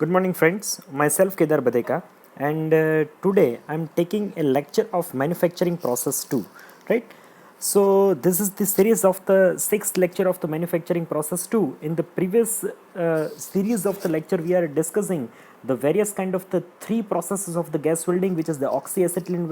Good morning, friends. Myself Kedar Badeka, and today I'm taking a lecture of manufacturing process 2. Right? So this is the series of the sixth lecture of the manufacturing process 2. In the previous series of the lecture, we are discussing the various kind of the three processes of the gas welding, which is the oxyacetylene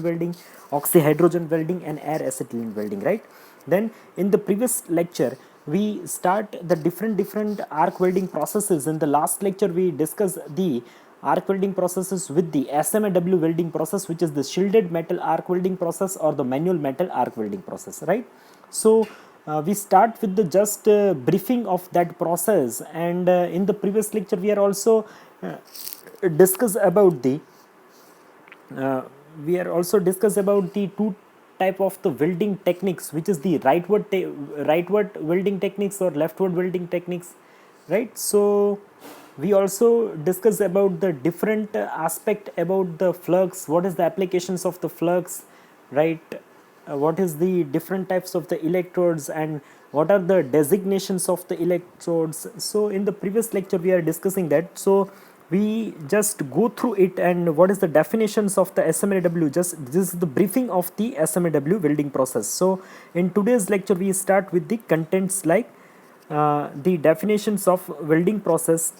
welding, oxyhydrogen welding, and air acetylene welding. Right? Then in the previous lecture we start the different arc welding processes. In the last lecture we discussed the arc welding processes with the SMAW welding process, which is the shielded metal arc welding process or the manual metal arc welding process, right? So we start with the just briefing of that process, and in the previous lecture we are also discuss about the uh, we are also discuss about the two type of the welding techniques, which is the rightward welding techniques or leftward welding techniques, right? So we also discuss about the different aspect about the flux, what is the applications of the flux, right? What is the different types of the electrodes and what are the designations of the electrodes. So in the previous lecture we are discussing that, so we just go through it and what is the definitions of the SMAW. Just this is the briefing of the SMAW welding process. So in today's lecture we start with the contents like the definitions of welding process.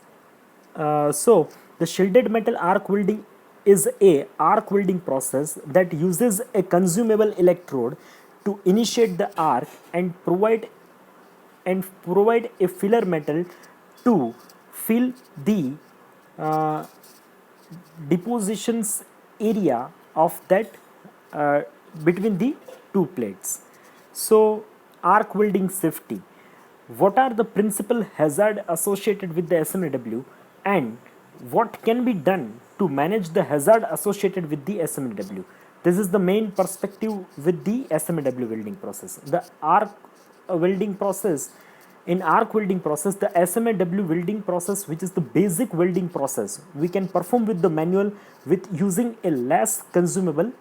So the shielded metal arc welding is a arc welding process that uses a consumable electrode to initiate the arc and provide a filler metal to fill the uh, depositions area of that uh, between the two plates. So arc welding safety, what are the principal hazard associated with the SMAW and what can be done to manage the hazard associated with the SMAW. This is the main perspective with the SMAW welding process. The arc welding process, in arc welding process, the SMAW welding process, which is the basic welding process, we can perform with the manual with using a less consumable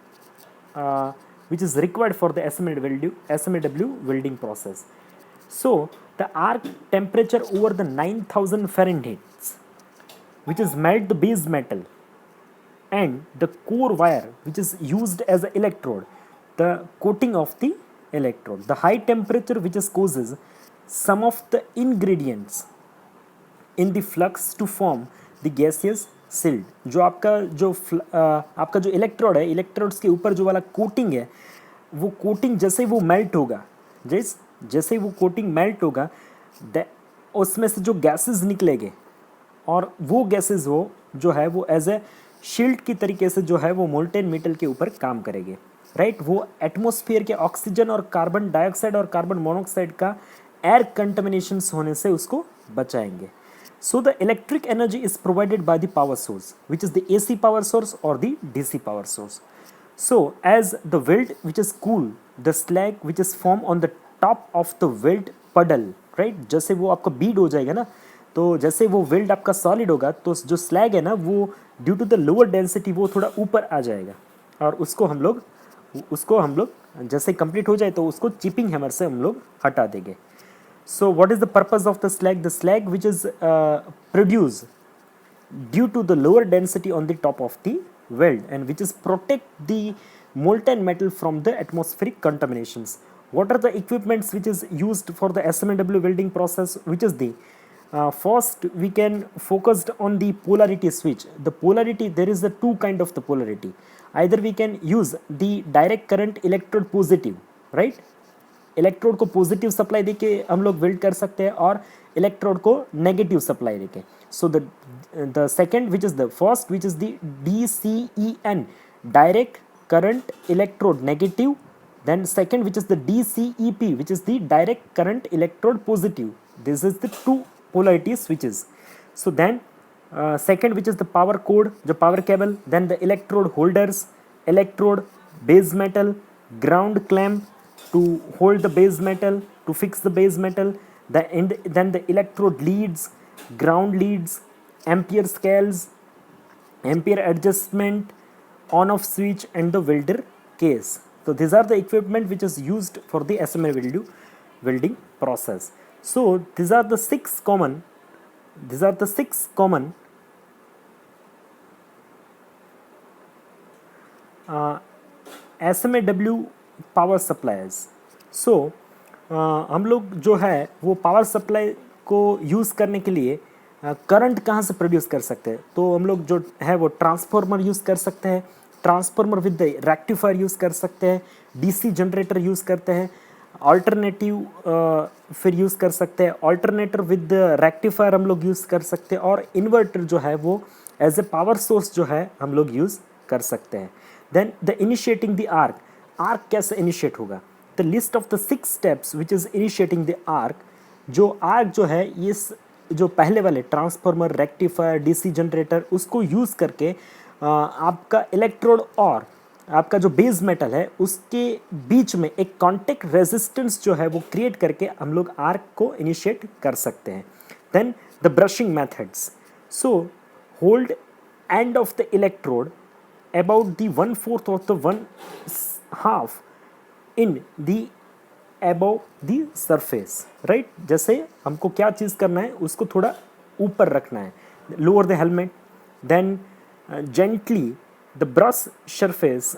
uh, which is required for the SMAW welding process. So the arc temperature over the 9000 Fahrenheit, which is melt the base metal, and the core wire, which is used as an electrode, the coating of the electrode. The high temperature which is causes some of the ingredients in the flux to form the gaseous shield. जो आपका जो electrode है, electrodes के ऊपर जो वाला coating है, वो कोटिंग जैसे वो मेल्ट होगा, जैसे वो कोटिंग मेल्ट होगा, उसमें से जो गैसेस निकलेंगे और वो गैसेस वो जो है वो एज ए शील्ड की तरीके से जो है वो मोल्टेन मेटल के ऊपर काम करेंगे, राइट? वो एटमॉस्फेयर के ऑक्सीजन और कार्बन डाइऑक्साइड और कार्बन मोनोऑक्साइड का एयर कंटामिनेशन होने से उसको बचाएंगे. So the electric energy is provided by the power source, which is the AC power source or the DC power source. So as the weld which is cool, the slag which is formed on the top of the weld puddle, right? जैसे वो आपका बीड हो जाएगा ना, तो जैसे वो weld आपका सॉलिड होगा तो जो स्लैग है ना वो due to the lower density वो थोड़ा ऊपर आ जाएगा और उसको हम लोग जैसे कंप्लीट हो जाए तो उसको चिपिंग हैमर से हम लोग हटा देंगे. So what is the purpose of the slag? The slag which is produced due to the lower density on the top of the weld and which is protect the molten metal from the atmospheric contaminations. What are the equipments which is used for the SMAW welding process? Which is the first we can focused on the polarity switch. The polarity, there is the two kind of the polarity. Either we can use the direct current electrode positive, right? Electrode को positive supply देके हम लोग weld कर सकते हैं और electrode को negative supply देके. So the second which is the first which is the DCEN, direct current electrode negative. Then second which is the DCEP, which is the direct current electrode positive. This is the two polarity switches. So then second which is the power cord, the power cable, then the electrode holders, electrode, base metal, ground clamp to hold the base metal, to fix the base metal, then the electrode leads, ground leads, ampere scales, ampere adjustment, on off switch, and the welder case. So these are the equipment which is used for the SMA welding process. So these are the six common these are the 6 common SMAW power suppliers. So हम लोग जो है वो power supply को use करने के लिए current कहाँ से प्रोड्यूस कर सकते हैं. तो हम लोग जो है वो ट्रांसफार्मर यूज़ कर सकते हैं, transformer with the rectifier use कर सकते हैं, डीसी जनरेटर यूज़ करते हैं, अल्टरनेटिव फिर यूज़ कर सकते हैं, अल्टरनेटर विद रेक्टिफायर हम लोग यूज़ कर सकते हैं, और इन्वर्टर जो है वो एज ए पावर सोर्स जो है हम लोग यूज़ कर सकते हैं. Then the initiating the arc. Arc कैसे इनिशिएट होगा? The list of the 6 steps which is initiating the arc. जो आर्क जो है इस जो पहले वाले ट्रांसफार्मर, रेक्टिफायर, डीसी जनरेटर, उसको यूज़ करके आपका इलेक्ट्रोड और आपका जो बेस मेटल है उसके बीच में एक कॉन्टेक्ट रेजिस्टेंस जो है वो क्रिएट करके हम लोग आर्क को इनिशिएट कर सकते हैं. Then the brushing methods. So hold end of the electrode about the 1/4 of the 1/2 in the above the surface, right? जैसे हमको क्या चीज़ करना है उसको थोड़ा ऊपर रखना है. lower the helmet, then gently the brush surface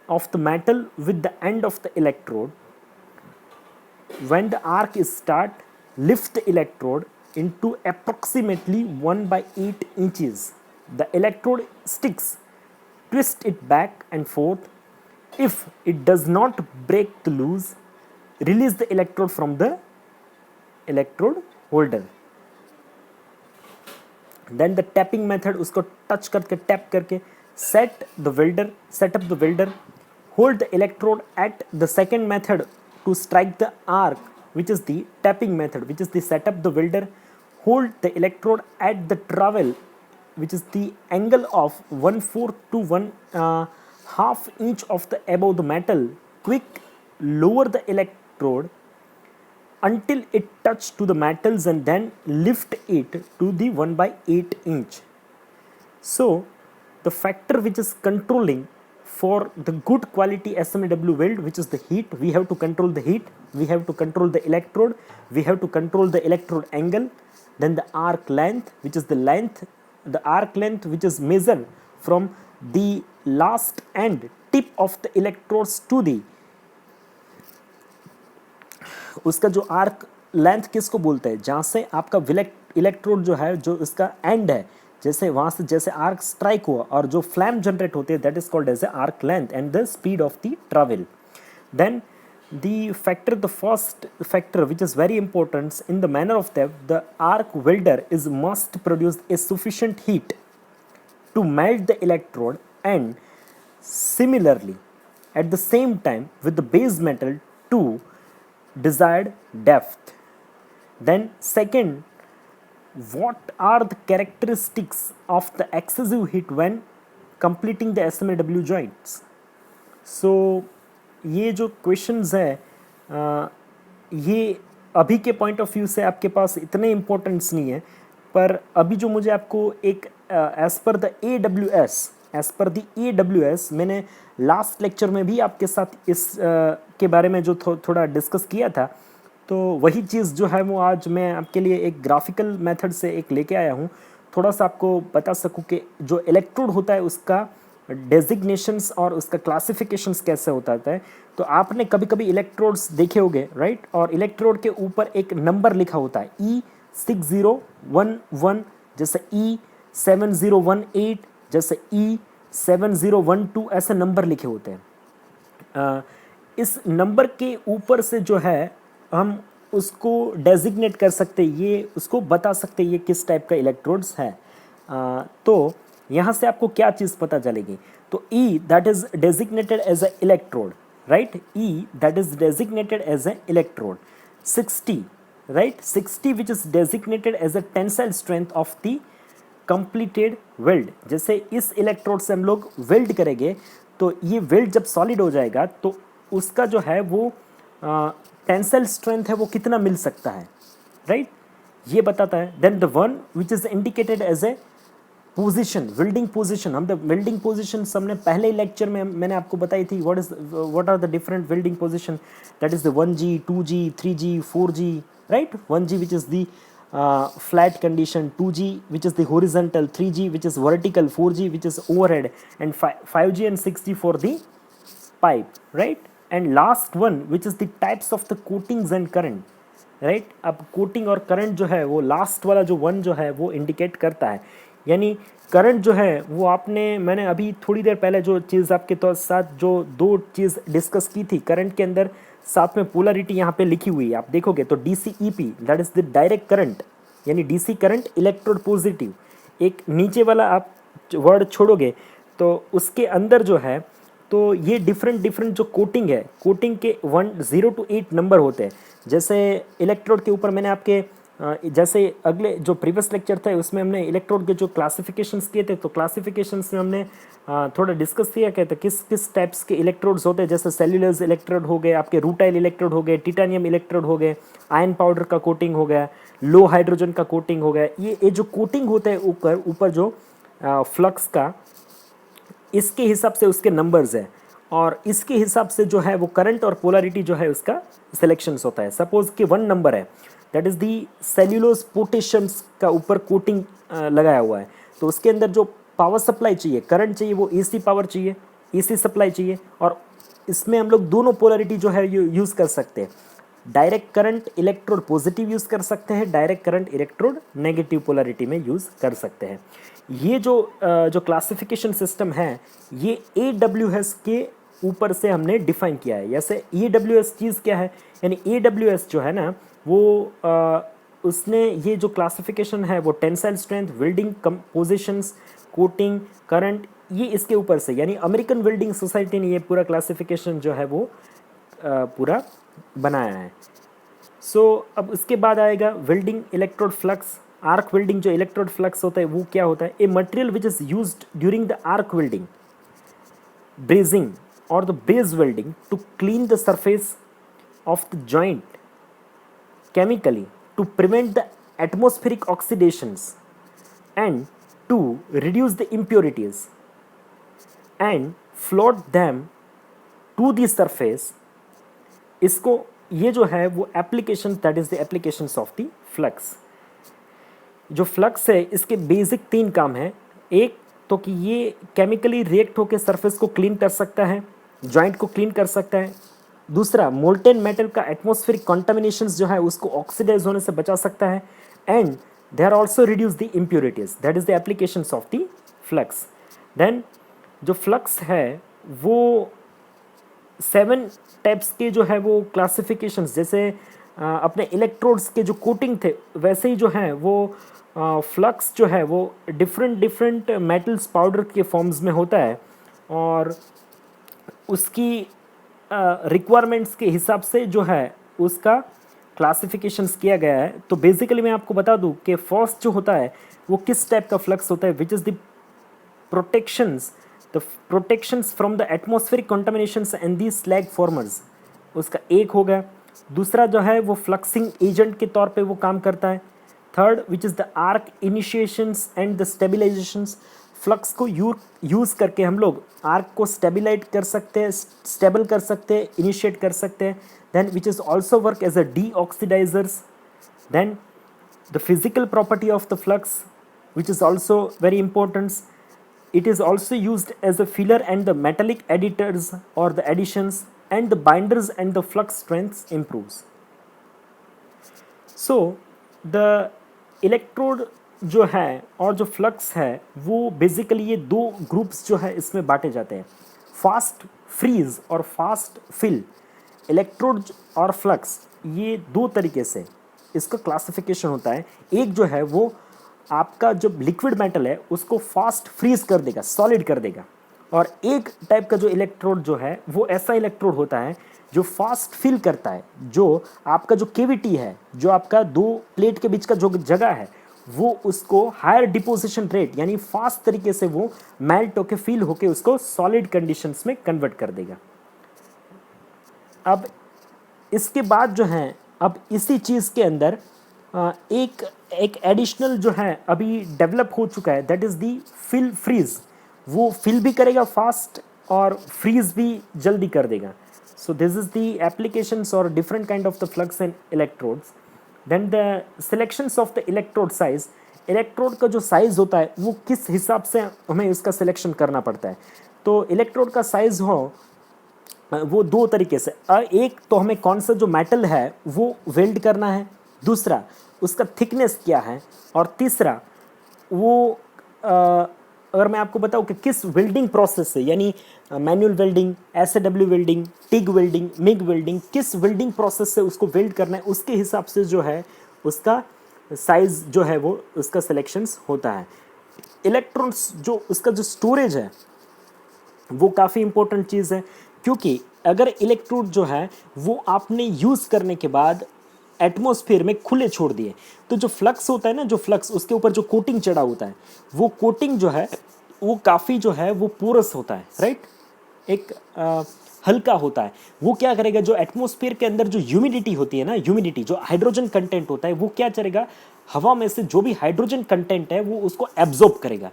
of the metal with the end of the electrode. When the arc is start, lift the electrode into approximately 1/8 inches. The electrode sticks. Twist it back and forth. If it does not break the loose, release the electrode from the electrode holder. Then the tapping method, उसको touch करके tap करके set up the welder. Hold the electrode at the second method to strike the arc, which is the tapping method, which is the set up the welder. Hold the electrode at the trowel, which is the angle of 1/4 to 1/2 inch of the above the metal. Quick lower the electrode until it touch to the metals and then lift it to the 1/8 inch. So the factor which is controlling for the good quality SMAW weld, which is the heat, we have to control the heat, we have to control the electrode, we have to control the electrode angle. Then the arc length, which is the arc length which is measured from the last end tip of the electrodes to the, उसका जो arc length किसको बोलते हैं? जहाँ से आपका electrode जो है, जो इसका एंड है, जैसे वहाँ से जैसे आर्क स्ट्राइक हुआ और जो फ्लैम जनरेट होते हैं, that is called as a arc length and the speed of the travel. Then the first factor which is very important in the manner of the arc welder is must produce a sufficient heat to melt the electrode, and similarly at the same time with the base metal to desired depth. Then second, what are the characteristics of the excessive heat when completing the SMAW joints? So ये जो questions है ये अभी के point of view से आपके पास इतने importance नहीं है, पर अभी जो मुझे आपको एक एज़ पर द AWS मैंने लास्ट लेक्चर में भी आपके साथ इस के बारे में जो थोड़ा डिस्कस किया था, तो वही चीज़ जो है वो आज मैं आपके लिए एक ग्राफिकल मेथड से एक लेके आया हूँ, थोड़ा सा आपको बता सकूँ कि जो इलेक्ट्रोड होता है उसका डेजिग्नेशंस और उसका क्लासिफिकेशंस कैसे होता है. तो आपने कभी कभी इलेक्ट्रोड्स देखे होंगे, राइट? और इलेक्ट्रोड के ऊपर एक नंबर लिखा होता है E6011, जैसे E7018, जैसे E7012, ऐसे नंबर लिखे होते हैं. इस नंबर के ऊपर से जो है हम उसको डेजिग्नेट कर सकते हैं, ये उसको बता सकते हैं ये किस टाइप का इलेक्ट्रोड्स है. तो यहाँ से आपको क्या चीज़ पता चलेगी? तो E that is designated as a electrode, right? E that is designated as a electrode. 60, right? 60 which is designated as a tensile strength of the completed weld. जैसे इस इलेक्ट्रोड से हम लोग वेल्ड करेंगे तो ये वेल्ड जब सॉलिड हो जाएगा तो उसका जो है वो टेंसाइल स्ट्रेंथ है वो कितना मिल सकता है, राइट? ये बताता है. Then the one which is indicated as a position, welding position. हम द वेल्डिंग पोजीशन हमने पहले लेक्चर में मैंने आपको बताई थी. What are the different welding position? That is the 1G, 2G, 3G, 4G, right? 1G which is the flat condition, 2G which is the horizontal, 3G which is vertical, 4G which is overhead, and 5G and 6G for the pipe, right? And last one which is the types of the coatings and current, right? अब coating और current जो है वो last वाला जो one जो है वो इंडिकेट करता है, यानी करंट जो है वो मैंने अभी थोड़ी देर पहले जो चीज़ आपके तो साथ जो दो चीज़ डिस्कस की थी, करंट के अंदर साथ में पोलरिटी यहाँ पे लिखी हुई है, आप देखोगे तो DCEP that is the direct current, यानी DC करंट इलेक्ट्रोड पॉजिटिव। एक नीचे वाला आप वर्ड छोड़ोगे तो उसके अंदर जो है तो ये डिफरेंट जो कोटिंग है, कोटिंग के 0 to 8 नंबर होते हैं। जैसे इलेक्ट्रोड के ऊपर मैंने आपके जैसे अगले जो प्रीवियस लेक्चर था उसमें हमने इलेक्ट्रोड के जो क्लासिफिकेशंस किए थे, तो क्लासिफिकेशंस में हमने थोड़ा डिस्कस किया क्या था किस किस टाइप्स के इलेक्ट्रोड्स होते हैं, जैसे सेल्यूलर्स इलेक्ट्रोड हो गए, आपके रूटाइल इलेक्ट्रोड हो गए, टिटानियम इलेक्ट्रोड हो गए, आयन पाउडर का कोटिंग हो गया, लो हाइड्रोजन का कोटिंग हो गया। ये जो कोटिंग होता है ऊपर जो फ्लक्स का, इसके हिसाब से उसके नंबर्स है और इसके हिसाब से जो है वो करंट और पोलरिटी जो है उसका सिलेक्शंस होता है। सपोज कि 1 नंबर है, that is the cellulose potassiums का ऊपर कोटिंग लगाया हुआ है, तो उसके अंदर जो पावर सप्लाई चाहिए, करंट चाहिए, वो AC पावर चाहिए, AC सप्लाई चाहिए, और इसमें हम लोग दोनों पोलरिटी जो है यूज़ कर सकते हैं। Direct current electrode positive use कर सकते हैं, direct current electrode negative polarity में यूज़ कर सकते हैं। ये जो क्लासिफिकेशन सिस्टम है ये AWS के ऊपर से हमने डिफाइन किया है। जैसे AWS चीज़ क्या है, यानी AWS जो है ना वो उसने ये जो क्लासिफिकेशन है वो tensile strength, welding compositions, coating, current, ये इसके ऊपर से, यानी अमेरिकन वेल्डिंग सोसाइटी ने ये पूरा क्लासिफिकेशन जो है वो पूरा बनाया है। सो अब उसके बाद आएगा welding electrode flux. Arc welding जो इलेक्ट्रोड फ्लक्स होता है वो क्या होता है, a material which is used during the arc welding, brazing or the base welding to clean the surface of the joint chemically to prevent the atmospheric oxidations and to reduce the impurities and float them to the surface। इसको ये जो है वो application, that is the applications of the flux. जो flux है इसके basic 3 काम हैं। एक तो कि ये केमिकली रिएक्ट होकर सरफेस को क्लीन कर सकता है, जॉइंट को क्लीन कर सकता है। दूसरा, मोल्टेन मेटल का एटमॉस्फेरिक कॉन्टामिनेशंस जो है उसको ऑक्सीडाइज होने से बचा सकता है, and they are also reduce the impurities, that is the applications of the flux. Then जो फ्लक्स है वो 7 टाइप्स के जो है वो क्लासिफिकेशंस, जैसे अपने इलेक्ट्रोड्स के जो कोटिंग थे वैसे ही जो है वो फ्लक्स जो है वो डिफरेंट मेटल्स पाउडर के फॉर्म्स में होता है, और उसकी रिक्वायरमेंट्स के हिसाब से जो है उसका क्लासिफिकेशंस किया गया है। तो बेसिकली मैं आपको बता दूं कि फर्स्ट जो होता है वो किस टाइप का फ्लक्स होता है, which is the protections from the atmospheric contaminations and the slag formers, उसका एक हो गया। दूसरा जो है वो फ्लक्सिंग एजेंट के तौर पे वो काम करता है। Third, which is the arc initiations and the stabilizations, flux को यूज़ करके हम लोग आर्क को स्टेबलाइज कर सकते हैं, स्टेबल कर सकते हैं, इनिशिएट कर सकते हैं। Then which is also work as a deoxidizers. Then the physical property of the flux which is also very important, it is also used as a filler and the metallic additors or the additions and the binders and the flux strength improves. So the electrode जो है और जो flux है वो basically ये 2 groups जो है इसमें बांटे जाते हैं, फास्ट फ्रीज और फास्ट फिल। इलेक्ट्रोड और फ्लक्स ये 2 तरीके से इसका क्लासिफिकेशन होता है। एक जो है वो आपका जो लिक्विड मेटल है उसको फास्ट फ्रीज कर देगा, सॉलिड कर देगा, और एक टाइप का जो इलेक्ट्रोड जो है वो ऐसा इलेक्ट्रोड होता है जो फास्ट फिल करता है, जो आपका जो केविटी है, जो आपका 2 प्लेट के बीच का जो जगह है वो उसको हायर डिपोजिशन रेट यानी फास्ट तरीके से वो मेल्ट होके फिल होके उसको सॉलिड कंडीशंस में कन्वर्ट कर देगा। अब इसके बाद जो है अब इसी चीज़ के अंदर एक एडिशनल जो है अभी डेवलप हो चुका है, that is the fill freeze. वो फिल भी करेगा फास्ट और फ्रीज भी जल्दी कर देगा। So this is the applications और different kind of the flux and electrodes. Then the selections of the electrode size, electrode का जो साइज़ होता है वो किस हिसाब से हमें इसका सिलेक्शन करना पड़ता है। तो इलेक्ट्रोड का साइज़ हो वो दो तरीके से, एक तो हमें कौन सा जो मेटल है वो वेल्ड करना है, दूसरा उसका थिकनेस क्या है, और तीसरा वो अगर मैं आपको बताऊं कि किस वेल्डिंग प्रोसेस से, यानी manual welding, SW welding, TIG welding, MiG welding, किस वेल्डिंग प्रोसेस से उसको वेल्ड करना है, उसके हिसाब से जो है उसका साइज़ जो है वो उसका सिलेक्शंस होता है। इलेक्ट्रॉन्स जो उसका जो स्टोरेज है वो काफ़ी इंपॉर्टेंट चीज़ है, क्योंकि अगर इलेक्ट्रोड जो है वो आपने यूज़ करने के बाद एटमॉस्फेयर में खुले छोड़ दिए, तो जो फ्लक्स होता है ना, जो फ्लक्स उसके ऊपर जो कोटिंग चढ़ा होता है, वो कोटिंग जो है वो काफ़ी जो है वो पोरस होता है, राइट, एक हल्का होता है। वो क्या करेगा, जो एटमॉस्फेयर के अंदर जो ह्यूमिडिटी होती है ना, ह्यूमिडिटी जो हाइड्रोजन कंटेंट होता है, वो क्या करेगा, हवा में से जो भी हाइड्रोजन कंटेंट है वो उसको एब्जॉर्ब करेगा।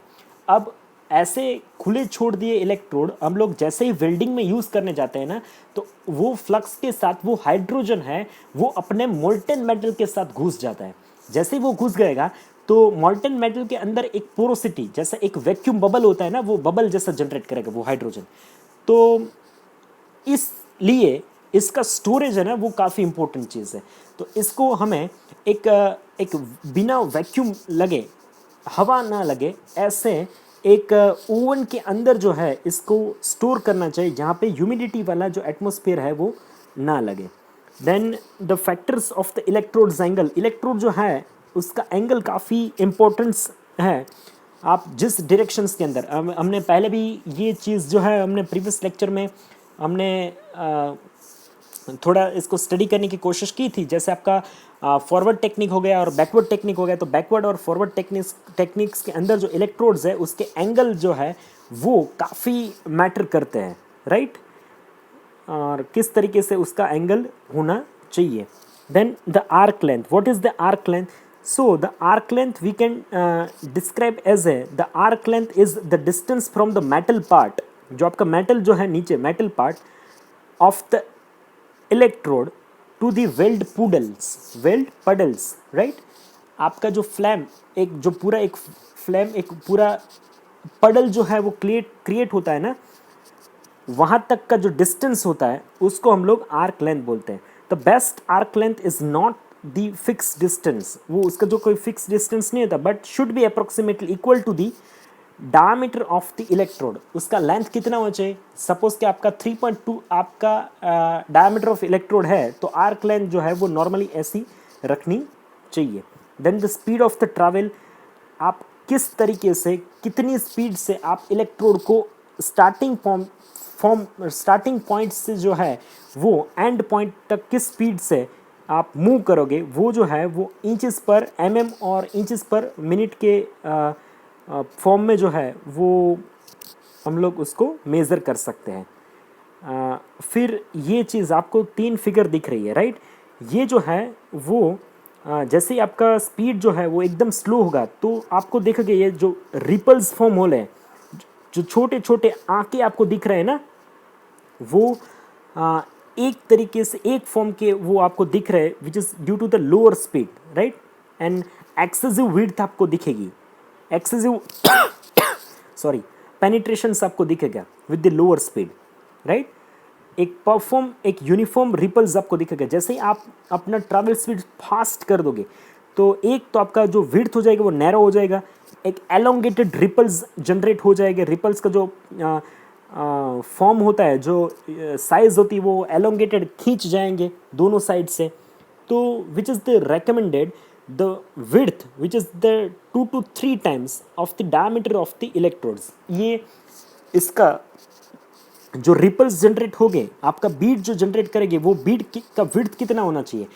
अब ऐसे खुले छोड़ दिए इलेक्ट्रोड हम लोग जैसे ही वेल्डिंग में यूज़ करने जाते हैं ना, तो वो फ्लक्स के साथ वो हाइड्रोजन है वो अपने मोल्टन मेटल के साथ घुस जाता है। जैसे ही वो घुस गएगा तो मोल्टन मेटल के अंदर एक पोरोसिटी, जैसा एक वैक्यूम बबल होता है ना, वो बबल जैसा जनरेट करेगा वो हाइड्रोजन। तो इसलिए इसका स्टोरेज है ना वो काफ़ी इंपॉर्टेंट चीज़ है। तो इसको हमें एक बिना वैक्यूम लगे, हवा ना लगे, ऐसे एक ओवन के अंदर जो है इसको स्टोर करना चाहिए, जहाँ पे ह्यूमिडिटी वाला जो एटमॉस्फेयर है वो ना लगे। Then the factors of the electrodes angle, electrode जो है उसका एंगल काफ़ी इम्पोर्टेंस है। आप जिस डायरेक्शंस के अंदर, हमने पहले भी ये चीज़ जो है हमने प्रीवियस लेक्चर में हमने थोड़ा इसको स्टडी करने की कोशिश की थी। जैसे आपका फॉरवर्ड टेक्निक हो गया और बैकवर्ड टेक्निक हो गया, तो बैकवर्ड और फॉरवर्ड टेक्निक्स के अंदर जो इलेक्ट्रोड्स है उसके एंगल जो है वो काफ़ी मैटर करते हैं, राइट, और किस तरीके से उसका एंगल होना चाहिए। Then the arc length, what is the arc length? So the arc length we can describe as a, the arc length is the distance from the metal part, जो आपका मेटल जो है नीचे metal part of the electrode to the weld puddles, right. आपका जो flame, एक जो पूरा एक फ्लैम, एक पूरा पडल जो है वो क्रिएट होता है ना, वहाँ तक का जो डिस्टेंस होता है उसको हम लोग आर्क लेंथ बोलते हैं। The best arc length is not the fix distance, वो उसका जो कोई फिक्स डिस्टेंस नहीं होता, but should be approximately equal to the diameter of the electrode. उसका लेंथ कितना होना चाहिए? सपोज कि आपका 3.2 आपका डायमीटर ऑफ इलेक्ट्रोड है, तो आर्क लेंथ जो है वो नॉर्मली ऐसी रखनी चाहिए। Then the speed of the travel, आप किस तरीके से, कितनी स्पीड से आप इलेक्ट्रोड को स्टार्टिंग पॉइंट से जो है वो एंड पॉइंट तक किस स्पीड से आप मूव करोगे, वो जो है वो इंचेस पर mm और इंचेस पर मिनट के फॉर्म में जो है वो हम लोग उसको मेज़र कर सकते हैं। फिर ये चीज़ आपको 3 फिगर दिख रही है, राइट। ये जो है वो जैसे ही आपका स्पीड जो है वो एकदम स्लो होगा तो आपको देखोगे ये जो रिपल्स फॉर्म हो रहे हैं, जो छोटे छोटे आंखें आपको दिख रहे हैं ना, वो एक तरीके से एक फॉर्म के वो आपको दिख रहे हैं, which is due to the lower speed, right. And excessive width आपको दिखेगी, एक्सेसिव सॉरी पेनिट्रेशंस आपको दिखेगा with the lower speed, right. एक यूनिफॉर्म रिपल्स आपको दिखेगा। जैसे ही आप अपना ट्रैवल स्पीड फास्ट कर दोगे तो एक तो आपका जो विड्थ हो जाएगा वो नैरो हो जाएगा, एक एलोंगेटेड रिपल्स जनरेट हो जाएगा। रिपल्स का जो फॉर्म होता है, जो साइज होती है, वो एलोंगेटेड खींच जाएंगे दोनों साइड से। तो विच is the recommended the width which is the 2 to 3 times of the diameter of the electrodes. ये इसका जो रिपल्स जनरेट हो गए, आपका बीट जो जनरेट करेंगे, वो बीट का विड्थ कितना होना चाहिए?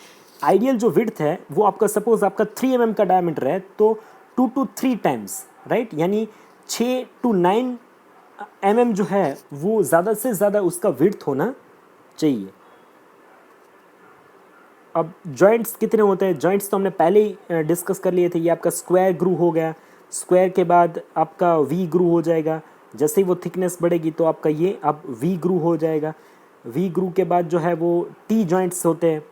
आइडियल जो विड्थ है वो आपका, सपोज आपका 3 mm का डायमीटर है तो 2 to 3 टाइम्स, राइट, यानी 6 to 9 mm जो है वो ज़्यादा से ज़्यादा उसका विड्थ होना चाहिए। अब जॉइंट्स कितने होते हैं? जॉइंट्स तो हमने पहले ही डिस्कस कर लिए थे। ये आपका स्क्वायर ग्रू हो गया, स्क्वायर के बाद आपका वी ग्रू हो जाएगा। जैसे ही वो थिकनेस बढ़ेगी तो आपका ये अब वी ग्रू हो जाएगा। वी ग्रू के बाद जो है वो टी जॉइंट्स होते हैं,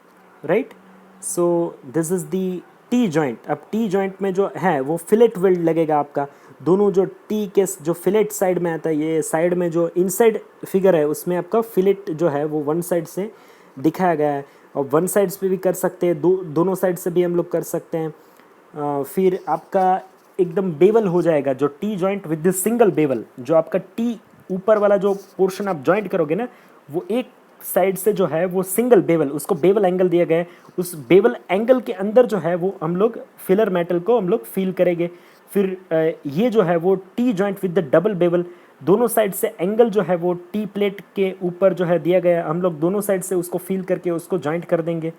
right. So this is the T joint. अब टी जॉइंट में जो है वो फिलेट वेल्ड लगेगा आपका, दोनों जो टी के जो फिलेट साइड में आता है, ये साइड में जो इनसाइड फिगर है उसमें आपका फिलेट जो है वो वन साइड से दिखाया गया है, और वन साइड्स पे भी कर सकते हैं, दोनों साइड से भी हम लोग कर सकते हैं। फिर आपका एकदम बेवल हो जाएगा जो T joint with this single bevel, जो आपका टी ऊपर वाला जो पोर्शन आप जॉइंट करोगे ना, वो एक साइड से जो है वो सिंगल बेवल, उसको बेवल एंगल दिया गया है, उस बेवल एंगल के अंदर जो है वो हम लोग फिलर मेटल को हम लोग फील करेंगे। फिर ये जो है वो T joint with the double bevel, दोनों साइड से एंगल जो है वो टी प्लेट के ऊपर जो है दिया गया है, हम लोग दोनों साइड से उसको फील करके उसको जॉइंट कर देंगे।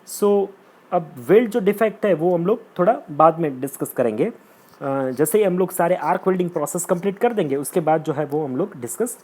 सो अब वेल्ड जो डिफेक्ट है वो हम लोग थोड़ा बाद में डिस्कस करेंगे। जैसे ही हम लोग सारे आर्क वेल्डिंग प्रोसेस कंप्लीट कर देंगे उसके बाद जो है वो हम लोग डिस्कस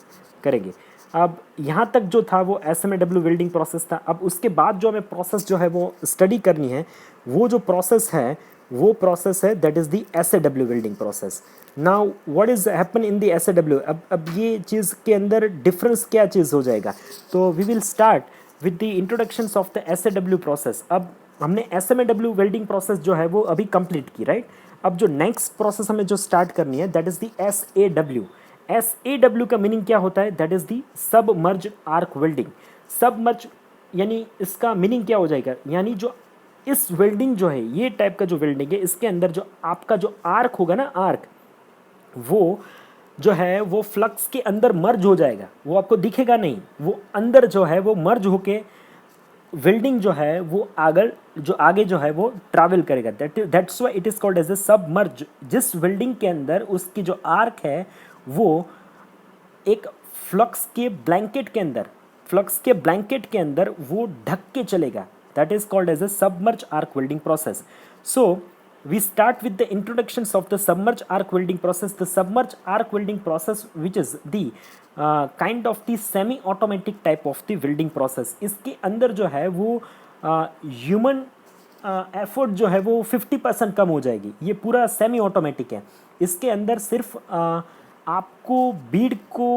करेंगे। अब यहाँ तक जो था वो SMA वेल्डिंग प्रोसेस था। अब उसके बाद जो हमें प्रोसेस जो है वो स्टडी करनी है, वो जो प्रोसेस है वो प्रोसेस है that is the SAW welding process. Now what is happen in the SAW, अब ये चीज़ के अंदर डिफरेंस क्या चीज़ हो जाएगा, तो we will start with the introductions of the SAW process. अब हमने SMA वेल्डिंग प्रोसेस जो है वो अभी कंप्लीट की, राइट। अब जो नेक्स्ट प्रोसेस हमें जो स्टार्ट करनी है that is the SAW। SAW का मीनिंग क्या होता है, that is the submerge arc welding. Submerge यानी इसका मीनिंग क्या हो जाएगा, यानी जो इस वेल्डिंग जो है, ये टाइप का जो वेल्डिंग है, इसके अंदर जो आपका जो आर्क होगा ना, आर्क वो जो है वो फ्लक्स के अंदर मर्ज हो जाएगा, वो आपको दिखेगा नहीं, वो अंदर जो है वो मर्ज होके वेल्डिंग जो है वो आगे जो है वो ट्रैवल करेगा। That's why it is called as a submerge. जिस वेल्डिंग के अंदर उसकी जो आर्क है वो एक फ्लक्स के ब्लैंकेट के अंदर वो ढक के चलेगा, that is called as a submerge arc welding process. So we start with the introductions of the submerged arc welding process. The submerged arc welding process, which is the kind of the semi automatic type of the welding process, इसके अंदर जो है वो human effort जो है वो 50% कम हो जाएगी। ये पूरा सेमी ऑटोमेटिक है, इसके अंदर सिर्फ आपको बीड को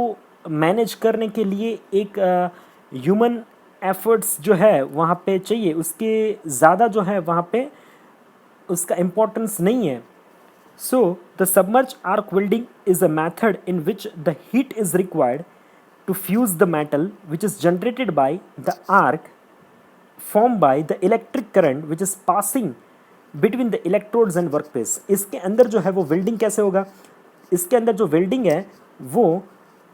मैनेज करने के लिए एक ह्यूमन एफर्ट्स जो है वहाँ पे चाहिए, उसके ज़्यादा जो है वहाँ पे उसका इम्पोर्टेंस नहीं है। So the submerge arc welding is a method in which the heat is required to fuse the metal which is generated by the arc form by the electric current which is passing between the electrodes and workpiece. इसके अंदर जो है वो welding कैसे होगा, इसके अंदर जो वेल्डिंग है वो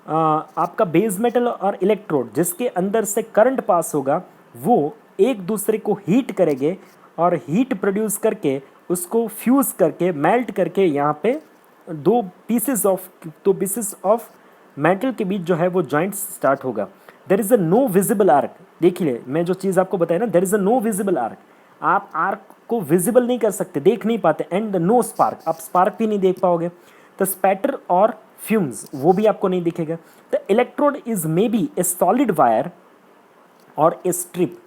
आपका बेस मेटल और इलेक्ट्रोड जिसके अंदर से करंट पास होगा वो एक दूसरे को हीट करेंगे और हीट प्रोड्यूस करके उसको फ्यूज़ करके मेल्ट करके यहाँ पे दो पीसेस ऑफ मेटल के बीच जो है वो जॉइंट स्टार्ट होगा। There is a no visible arc. देखिए मैं जो चीज़ आपको बताया ना, there is a no visible arc, आप आर्क को विजिबल नहीं कर सकते, देख नहीं पाते। एंड द नो स्पार्क, आप स्पार्क भी नहीं देख पाओगे। द स्पैटर और फ्यूम्स वो भी आपको नहीं दिखेगा। The electrode is may be A solid wire और ए स्ट्रिप।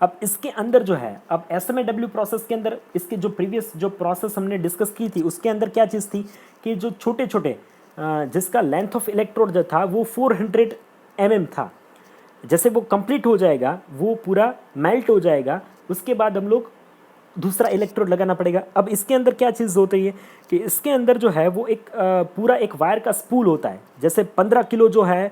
अब इसके अंदर जो है, अब SMA प्रोसेस के अंदर इसके जो प्रीवियस जो प्रोसेस हमने डिस्कस की थी उसके अंदर क्या चीज़ थी कि जो छोटे छोटे जिसका लेंथ ऑफ इलेक्ट्रोड जो था वो 400 mm था। जैसे वो कंप्लीट हो जाएगा वो पूरा मेल्ट हो जाएगा, उसके बाद हम लोग दूसरा इलेक्ट्रोड लगाना पड़ेगा। अब इसके अंदर क्या चीज़ होती है कि इसके अंदर जो है वो एक पूरा एक वायर का स्पूल होता है। जैसे 15 किलो जो है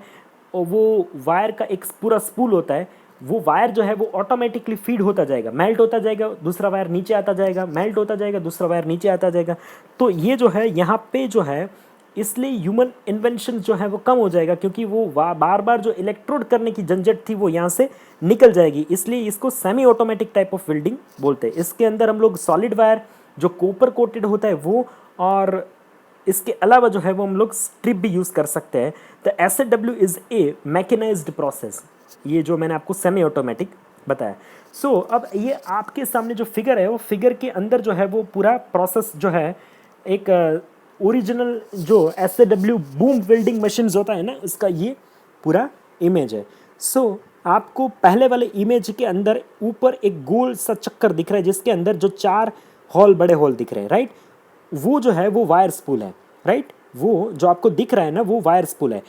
वो वायर का एक पूरा स्पूल होता है, वो वायर जो है वो ऑटोमेटिकली फीड होता जाएगा, मेल्ट होता जाएगा, दूसरा वायर नीचे आता जाएगा, मेल्ट होता जाएगा, दूसरा वायर नीचे आता जाएगा। तो ये जो है यहाँ पे जो है, इसलिए ह्यूमन इन्वेंशन जो है वो कम हो जाएगा, क्योंकि वो बार बार जो इलेक्ट्रोड करने की झंझट थी वो यहाँ से निकल जाएगी। इसलिए इसको semi automatic type of welding बोलते हैं। इसके अंदर हम लोग सॉलिड वायर जो कॉपर कोटेड होता है वो, और इसके अलावा जो है वो हम लोग स्ट्रिप भी यूज़ कर सकते हैं। The SMA is a mechanized process, ये जो मैंने आपको सेमी ऑटोमेटिक बताया। सो अब ये आपके सामने जो फिगर है वो फिगर के अंदर जो है वो पूरा प्रोसेस जो है एक ओरिजिनल जो SMA बूम वेल्डिंग मशीन्स होता है ना, इसका ये पूरा इमेज है। सो आपको पहले वाले इमेज के अंदर ऊपर एक गोल सा चक्कर दिख रहा है जिसके अंदर जो 4 होल बड़े होल दिख रहे हैं, राइट। वो जो है वो वायर स्पूल है, राइट। वो जो आपको दिख रहा है ना वो वायर स्पूल है।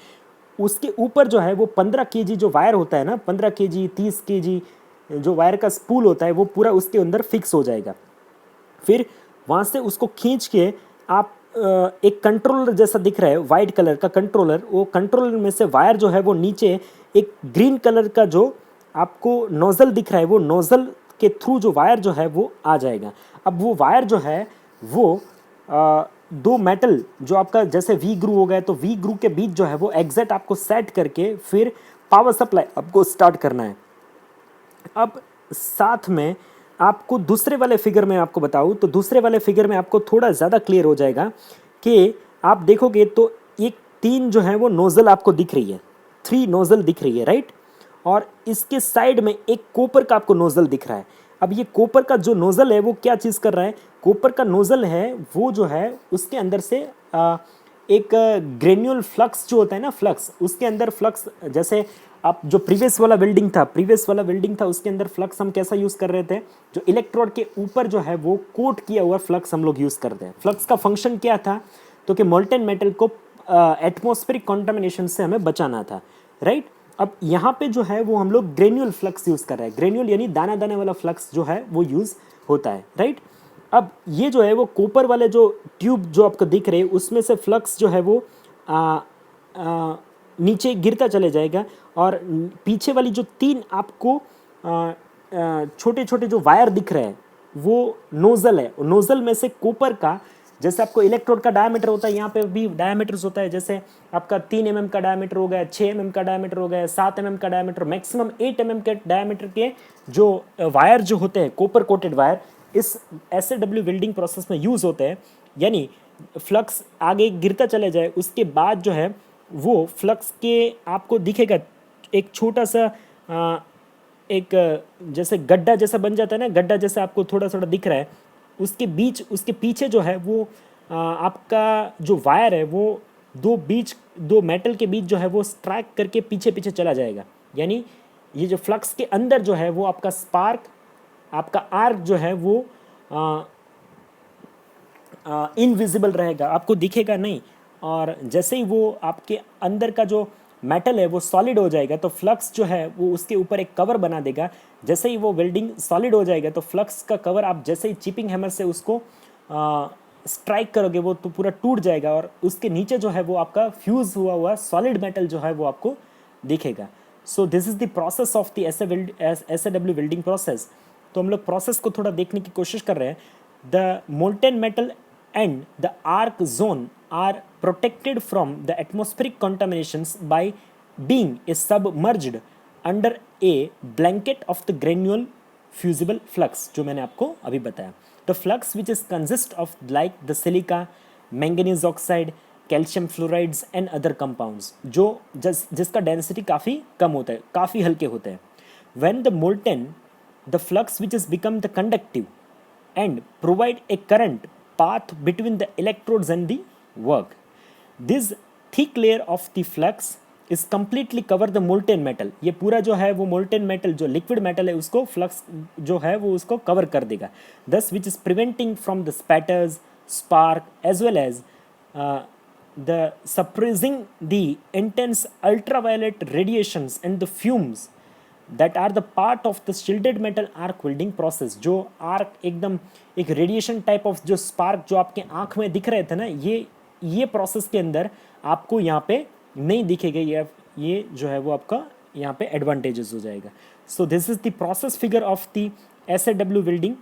उसके ऊपर जो है वो 15 kg जो वायर होता है ना, 15 kg 30 kg जो वायर का स्पूल होता है वो पूरा उसके अंदर फिक्स हो जाएगा। फिर वहाँ से उसको खींच के आप एक कंट्रोलर जैसा दिख रहा है वाइट कलर का कंट्रोलर, वो कंट्रोलर में से वायर जो है वो नीचे एक ग्रीन कलर का जो आपको नोज़ल दिख रहा है, वो नोज़ल के थ्रू जो वायर जो है वो आ जाएगा। अब वो वायर जो है वो दो मेटल जो आपका जैसे वी ग्रू हो गया, तो वी ग्रू के बीच जो है वो एग्जैक्ट आपको सेट करके फिर पावर सप्लाई आपको स्टार्ट करना है। अब साथ में आपको दूसरे वाले फिगर में आपको बताऊँ तो दूसरे वाले फिगर में आपको थोड़ा ज़्यादा क्लियर हो जाएगा कि आप देखोगे तो एक 3 जो है वो नोज़ल आपको दिख रही है, 3 नोज़ल दिख रही है, राइट। और इसके साइड में एक कॉपर का आपको नोज़ल दिख रहा है। अब ये कॉपर का जो नोज़ल है वो क्या चीज़ कर रहा है, कॉपर का नोज़ल है वो जो है उसके अंदर से एक ग्रेन्यूल फ्लक्स जो होता है ना, फ्लक्स, उसके अंदर फ्लक्स, जैसे आप जो प्रीवियस वाला वेल्डिंग था उसके अंदर फ्लक्स हम कैसा यूज़ कर रहे थे, जो इलेक्ट्रोड के ऊपर जो है वो कोट किया हुआ फ्लक्स हम लोग यूज़ करते हैं। फ्लक्स का फंक्शन क्या था, तो कि मोल्टेन मेटल को एटमॉस्फेरिक कॉन्टामिनेशन से हमें बचाना था, राइट। अब यहाँ पे जो है वो हम लोग ग्रेन्यूल फ्लक्स यूज़ कर रहे हैं, ग्रेन्यूल यानी दाना दाने वाला फ्लक्स जो है वो यूज़ होता है, राइट। अब ये जो है वो कॉपर वाले जो ट्यूब जो आपको दिख रहे हैं उसमें से फ्लक्स जो है वो नीचे गिरता चले जाएगा, और पीछे वाली जो 3 आपको छोटे छोटे जो वायर दिख रहे हैं वो नोज़ल है। नोज़ल में से कॉपर का, जैसे आपको इलेक्ट्रोड का डायमीटर होता है, यहाँ पे भी डायमीटर्स होता है, जैसे आपका 3 mm का डायमीटर हो गया, 6 mm का डायमीटर हो गया, 7 mm का डायमीटर, मैक्सिमम 8 mm के डायमीटर के जो वायर जो होते हैं कॉपर कोटेड वायर इस SAW वेल्डिंग प्रोसेस में यूज़ होते हैं। यानी फ्लक्स आगे गिरता चले जाए, उसके बाद जो है वो फ्लक्स के आपको दिखेगा एक छोटा सा एक जैसे गड्ढा जैसा बन जाता है ना, गड्ढा जैसा आपको थोड़ा थोड़ा दिख रहा है, उसके बीच उसके पीछे जो है वो आपका जो वायर है वो दो मेटल के बीच जो है वो स्ट्राइक करके पीछे पीछे चला जाएगा। यानी ये जो फ्लक्स के अंदर जो है वो आपका स्पार्क, आपका आर्क जो है वो इनविजिबल रहेगा, आपको दिखेगा नहीं। और जैसे ही वो आपके अंदर का जो मेटल है वो सॉलिड हो जाएगा तो फ्लक्स जो है वो उसके ऊपर एक कवर बना देगा। जैसे ही वो वेल्डिंग सॉलिड हो जाएगा तो फ्लक्स का कवर आप जैसे ही चिपिंग हैमर से उसको स्ट्राइक करोगे वो तो पूरा टूट जाएगा, और उसके नीचे जो है वो आपका फ्यूज़ हुआ सॉलिड मेटल जो है वो आपको दिखेगा। सो this is the process of the SAW welding process. तो हम लोग प्रोसेस को थोड़ा देखने की कोशिश कर रहे हैं। The molten metal and the arc zone are protected from the atmospheric contaminations by being submerged under a blanket of the granule fusible flux जो मैंने आपको अभी बताया। The flux which is consist of like the silica, manganese oxide, calcium fluorides and other compounds जो जिसका density काफ़ी कम होता है, काफ़ी हल्के होते हैं। When the molten, the flux which is become the conductive and provide a current path between the electrodes and the work. This thick layer of the flux is completely cover the molten metal. ये पूरा जो है वो molten metal जो liquid metal है उसको flux जो है वो उसको cover कर देगा। Thus which is preventing from the spatters, spark as well as the suppressing the intense ultraviolet radiations and the fumes that are the part of the shielded metal arc welding process। जो arc एकदम एक radiation type of जो spark जो आपके आँख में दिख रहे थे ना, ये प्रोसेस के अंदर आपको यहाँ पे नहीं दिखेगा। ये जो है वो आपका यहाँ पे एडवांटेजेस हो जाएगा। सो this is the process figure of the SAW welding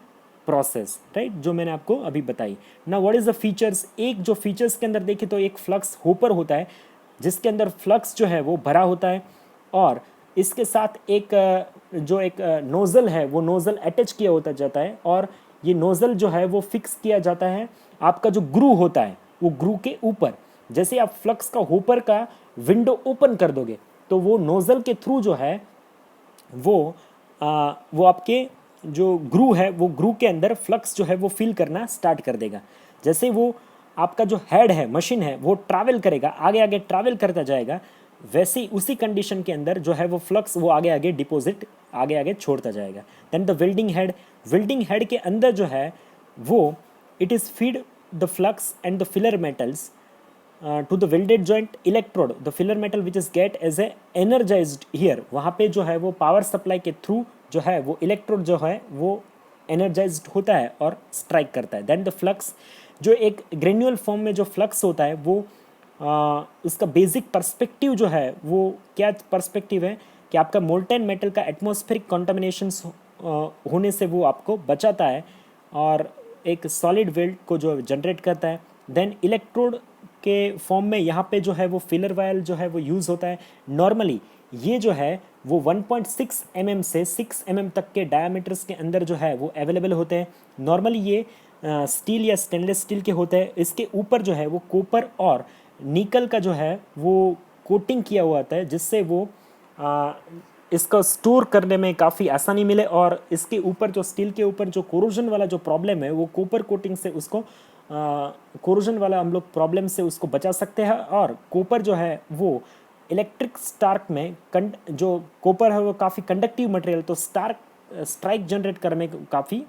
process, right, जो मैंने आपको अभी बताई ना। व्हाट इज़ द फीचर्स, एक जो फीचर्स के अंदर देखें तो एक फ्लक्स होपर होता है जिसके अंदर फ्लक्स जो है वो भरा होता है, और इसके साथ एक जो एक नोज़ल है वो नोज़ल अटैच किया होता जाता है, और ये नोज़ल जो है वो फिक्स किया जाता है आपका जो ग्रू होता है वो ग्रू के ऊपर। जैसे आप फ्लक्स का होपर का विंडो ओपन कर दोगे तो वो नोज़ल के थ्रू जो है वो आपके जो ग्रू है वो ग्रू के अंदर फ्लक्स जो है वो फिल करना स्टार्ट कर देगा। जैसे वो आपका जो हेड है मशीन है वो ट्रैवल करेगा, आगे आगे ट्रैवल करता जाएगा, वैसे ही उसी कंडीशन के अंदर जो है वो फ्लक्स वो आगे आगे डिपॉजिट आगे आगे छोड़ता जाएगा। देन द वेल्डिंग हेड के अंदर जो है वो it is feed the flux and the filler metals to the welded joint electrode. The filler metal which is get as a energized here, वहाँ पे जो है वो पावर सप्लाई के थ्रू जो है वो इलेक्ट्रोड जो है वो एनर्जाइज्ड होता है और स्ट्राइक करता है। देन द फ्लक्स, जो एक ग्रेन्यूल फॉर्म में जो फ्लक्स होता है वो उसका बेसिक पर्सपेक्टिव जो है वो क्या पर्सपेक्टिव है कि आपका मोल्टेन मेटल का एटमॉस्फेरिक कॉन्टामिनेशंस होने से वो आपको बचाता है और एक सॉलिड वेल्ड को जो जनरेट करता है। देन इलेक्ट्रोड के फॉर्म में यहाँ पे जो है वो फिलर वायर जो है वो यूज़ होता है। नॉर्मली ये जो है वो 1.6 mm से 6 mm तक के डायमीटर्स के अंदर जो है वो अवेलेबल होते हैं। नॉर्मली ये स्टील या स्टेनलेस स्टील के होते हैं। इसके ऊपर जो है वो कॉपर और निकल का जो है वो कोटिंग किया हुआ होता है, जिससे वो इसका स्टोर करने में काफ़ी आसानी मिले और इसके ऊपर जो स्टील के ऊपर जो कोरोजन वाला जो प्रॉब्लम है वो कॉपर कोटिंग से उसको कोरोजन वाला हम लोग प्रॉब्लम से उसको बचा सकते हैं। और कॉपर जो है वो इलेक्ट्रिक स्टार्क में जो कॉपर है वो काफ़ी कंडक्टिव मटेरियल, तो स्ट्राइक जनरेट करने में काफ़ी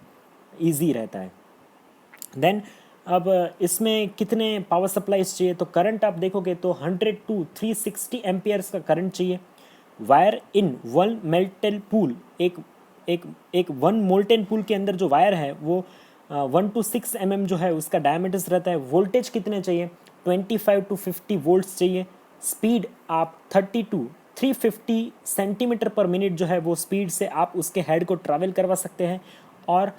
ईजी रहता है। देन अब इसमें कितने पावर सप्लाईज चाहिए, तो करंट आप देखोगे तो 100 to 360 एम्पियर्स का करंट चाहिए। वायर इन वन मेल्टेन पूल, एक वन मोल्टेन पूल के अंदर जो वायर है वो 1 to 6 mm जो है उसका डायमीटर्स रहता है। वोल्टेज कितने चाहिए, 25 to 50 वोल्ट्स चाहिए। स्पीड आप 30 to 350 सेंटीमीटर पर मिनट जो है वो स्पीड से आप उसके हेड को ट्रैवल करवा सकते हैं। और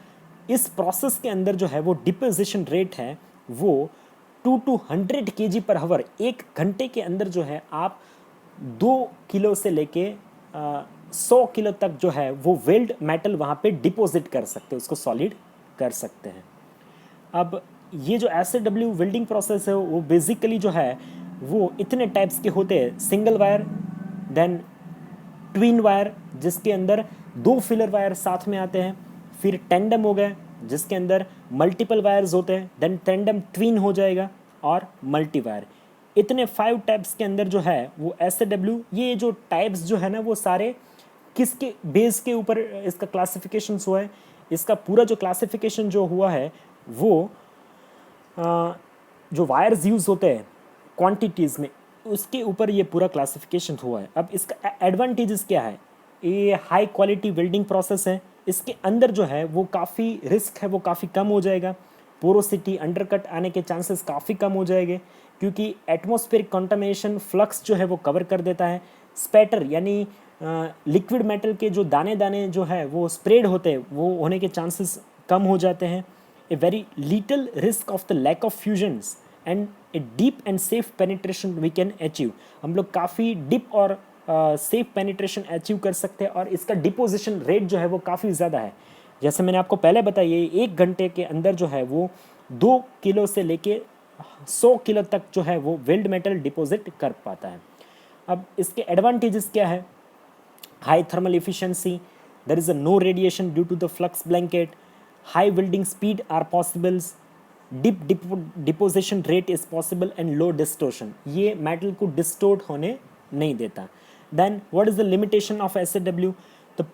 इस प्रोसेस के अंदर जो है वो डिपोजिशन रेट है वो 2 to 100 kg पर हावर, 1 घंटे के अंदर जो है आप 2 किलो से लेके 100 किलो तक जो है वो वेल्ड मेटल वहाँ पे डिपॉजिट कर सकते हैं, उसको सॉलिड कर सकते हैं। अब ये जो एसएडब्ल्यू वेल्डिंग प्रोसेस है वो बेसिकली जो है वो इतने टाइप्स के होते हैं। Single wire, then twin wire जिसके अंदर 2 फिलर वायर साथ में आते हैं, फिर टेंडम हो गए जिसके अंदर मल्टीपल वायर्स होते हैं, देन टेंडम ट्विन हो जाएगा और मल्टी वायर। इतने 5 टाइप्स के अंदर जो है वो एसएडब्ल्यू, ये जो टाइप्स जो है ना वो सारे किसके बेस के ऊपर इसका क्लासिफिकेशन हुआ है। इसका पूरा जो क्लासिफिकेशन जो हुआ है वो जो वायर्स यूज़ होते हैं क्वांटिटीज़ में, उसके ऊपर ये पूरा क्लासिफिकेशन हुआ है। अब इसका एडवांटेजेस क्या है, ये हाई क्वालिटी वेल्डिंग प्रोसेस है, इसके अंदर जो है वो काफ़ी रिस्क है वो काफ़ी कम हो जाएगा। पोरोसिटी, अंडरकट आने के चांसेस काफ़ी कम हो जाएंगे क्योंकि एटमॉस्फेरिक कंटामिनेशन फ्लक्स जो है वो कवर कर देता है। स्पैटर यानी लिक्विड मेटल के जो दाने दाने जो है वो स्प्रेड होते हैं वो होने के चांसेस कम हो जाते हैं। A very little risk of the lack of fusions and a deep and safe penetration we can achieve. हम लोग काफ़ी डीप और सेफ पेनिट्रेशन अचीव कर सकते हैं और इसका डिपोजिशन रेट जो है वो काफ़ी ज़्यादा है। जैसे मैंने आपको पहले बताया 1 घंटे के अंदर जो है वो 2 किलो से लेके 100 किलो तक जो है वो वेल्ड मेटल डिपॉजिट कर पाता है। अब इसके एडवांटेजेस क्या है, high thermal efficiency, there is a no radiation due to the flux blanket, high welding speed are possibles, deep deposition rate is possible and low distortion, ये मेटल को distort होने नहीं देता। Then what is the limitation of SAW, the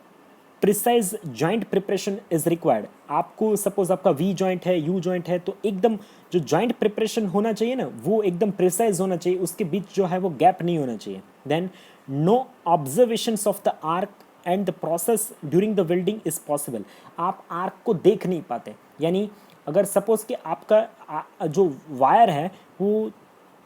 precise joint preparation is required. आपको suppose आपका V joint है, U joint है, तो एकदम जो जॉइंट प्रिपरेशन होना चाहिए ना वो एकदम प्रिसाइज होना चाहिए, उसके बीच जो है वो गैप नहीं होना चाहिए। Then no observations of the arc and the process during the welding is possible. आप आर्क को देख नहीं पाते, यानी अगर सपोज कि आपका जो वायर है वो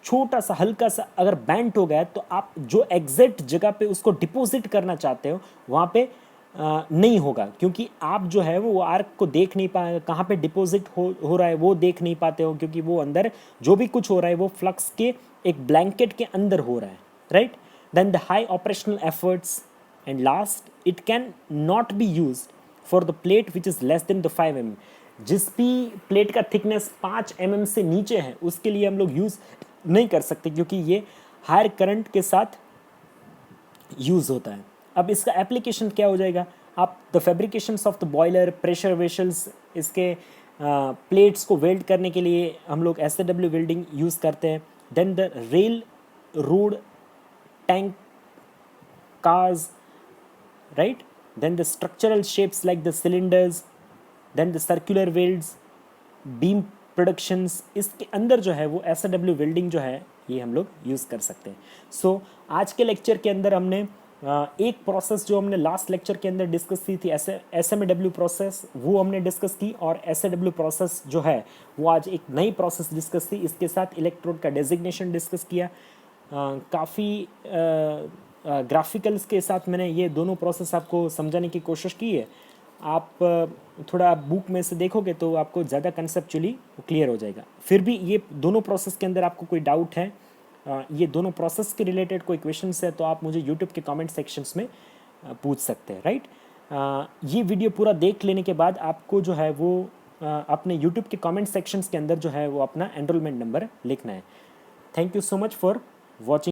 छोटा सा हल्का सा अगर बेंट हो गया तो आप जो एग्जैक्ट जगह पे उसको डिपॉजिट करना चाहते हो वहाँ पे नहीं होगा, क्योंकि आप जो है वो आर्क को देख नहीं पाए, कहाँ पे डिपॉजिट हो रहा है वो देख नहीं पाते हो, क्योंकि वो अंदर जो भी कुछ हो रहा है वो फ्लक्स के एक ब्लैंकेट के अंदर हो रहा है, right. Then the high operational efforts and last it can not be used for the plate which is less than the 5 mm। जिस भी प्लेट का थिकनेस 5 mm से नीचे है उसके लिए हम लोग यूज़ नहीं कर सकते, क्योंकि ये हायर करंट के साथ यूज़ होता है। अब इसका एप्लीकेशन क्या हो जाएगा, आप the fabrications of the boiler, pressure vessels, इसके प्लेट्स को वेल्ड करने के लिए हम लोग एसएडब्ल्यू वेल्डिंग यूज़ करते हैं। Then the rail road tank cars, right. Then the structural shapes like the cylinders, then the circular welds, beam productions, इसके अंदर जो है वो एसएडब्ल्यू वेल्डिंग जो है ये हम लोग यूज़ कर सकते हैं। सो आज के लेक्चर के अंदर हमने एक प्रोसेस जो हमने लास्ट लेक्चर के अंदर डिस्कस की थी SMAW प्रोसेस, वो हमने डिस्कस की, और SAW प्रोसेस जो है वो आज एक नई प्रोसेस डिस्कस थी। इसके साथ इलेक्ट्रोड का डेजिग्नेशन डिस्कस किया। काफ़ी ग्राफिकल्स के साथ मैंने ये दोनों प्रोसेस आपको समझाने की कोशिश की है। आप थोड़ा बुक में से देखोगे तो आपको ज़्यादा कंसेप्चुअली क्लियर हो जाएगा। फिर भी ये दोनों प्रोसेस के अंदर आपको कोई डाउट है, ये दोनों प्रोसेस के रिलेटेड कोई क्वेश्चंस है, तो आप मुझे यूट्यूब के कमेंट सेक्शंस में पूछ सकते हैं, राइट। ये वीडियो पूरा देख लेने के बाद आपको जो है वो अपने यूट्यूब के कमेंट सेक्शंस के अंदर जो है वो अपना एनरोलमेंट नंबर लिखना है। Thank you so much for watching.